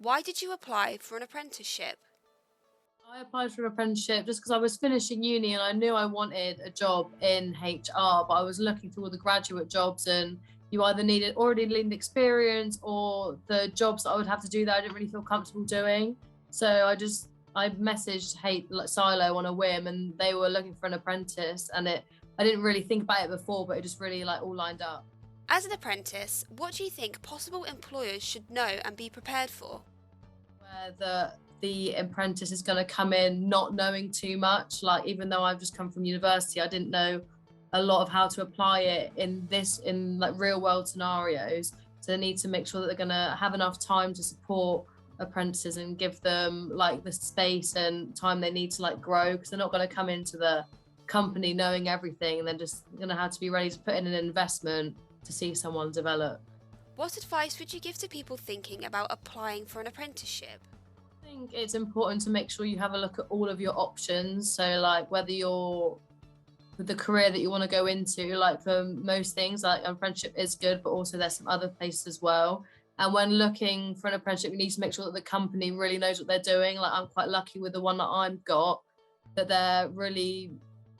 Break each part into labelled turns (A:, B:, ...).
A: Why did you apply for an apprenticeship?
B: I applied for an apprenticeship just because I was finishing uni and I knew I wanted a job in HR, but I was looking through all the graduate jobs and you either needed already needed experience or the jobs that I would have to do that I didn't really feel comfortable doing. So I messaged SYLO on a whim and they were looking for an apprentice and I didn't really think about it before, but it just really like all lined up.
A: As an apprentice, what do you think possible employers should know and be prepared for?
B: Where the apprentice is going to come in not knowing too much. Like even though I've just come from university, I didn't know a lot of how to apply it in like real world scenarios. So they need to make sure that they're going to have enough time to support apprentices and give them like the space and time they need to like grow, because they're not going to come into the company knowing everything and then just going to have to be ready to put in an investment to see someone develop.
A: What advice would you give to people thinking about applying for an apprenticeship?
B: I think it's important to make sure you have a look at all of your options. So like whether you're with the career that you want to go into, like for most things, like an apprenticeship is good, but also there's some other places as well. And when looking for an apprenticeship, you need to make sure that the company really knows what they're doing. Like I'm quite lucky with the one that I've got, that they're really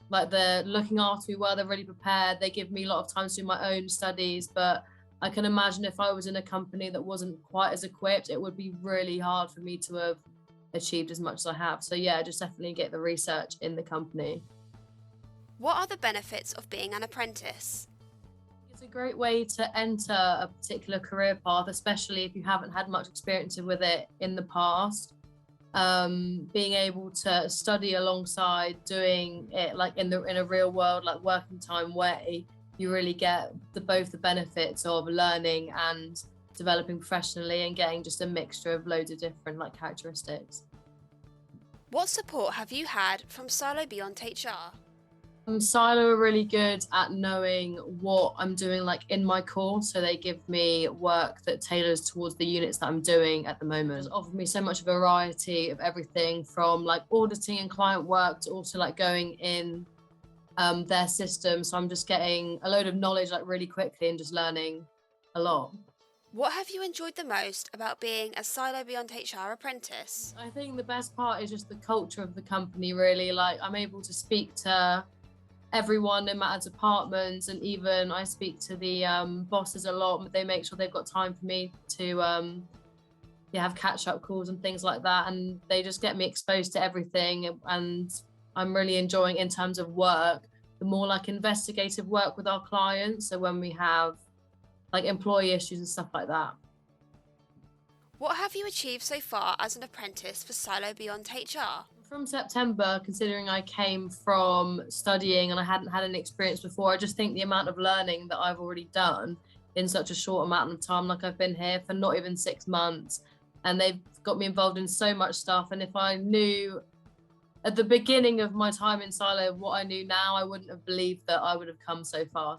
B: like they're looking after me well, they're really prepared. They give me a lot of time to do my own studies, but I can imagine if I was in a company that wasn't quite as equipped, it would be really hard for me to have achieved as much as I have. So yeah, just definitely get the research in the company.
A: What are the benefits of being an apprentice?
B: It's a great way to enter a particular career path, especially if you haven't had much experience with it in the past. Being able to study alongside doing it like in a real world, like working time way, you really get both the benefits of learning and developing professionally and getting just a mixture of loads of different like characteristics.
A: What support have you had from SYLO Beyond HR?
B: SYLO are really good at knowing what I'm doing like in my course, so they give me work that tailors towards the units that I'm doing at the moment. It's offered me so much variety of everything from like auditing and client work to also like going in their system. So I'm just getting a load of knowledge like really quickly and just learning a lot.
A: What have you enjoyed the most about being a SYLO Beyond HR apprentice?
B: I think the best part is just the culture of the company, really. Like I'm able to speak to everyone no matter departments, and even I speak to the bosses a lot. They make sure they've got time for me to yeah, have catch up calls and things like that, and they just get me exposed to everything, and I'm really enjoying in terms of work the more like investigative work with our clients, so when we have like employee issues and stuff like that.
A: What have you achieved so far as an apprentice for SYLO Beyond HR?
B: From September, considering I came from studying and I hadn't had any experience before, I just think the amount of learning that I've already done in such a short amount of time, like I've been here for not even 6 months, and they've got me involved in so much stuff. And if I knew at the beginning of my time in SYLO what I knew now, I wouldn't have believed that I would have come so far.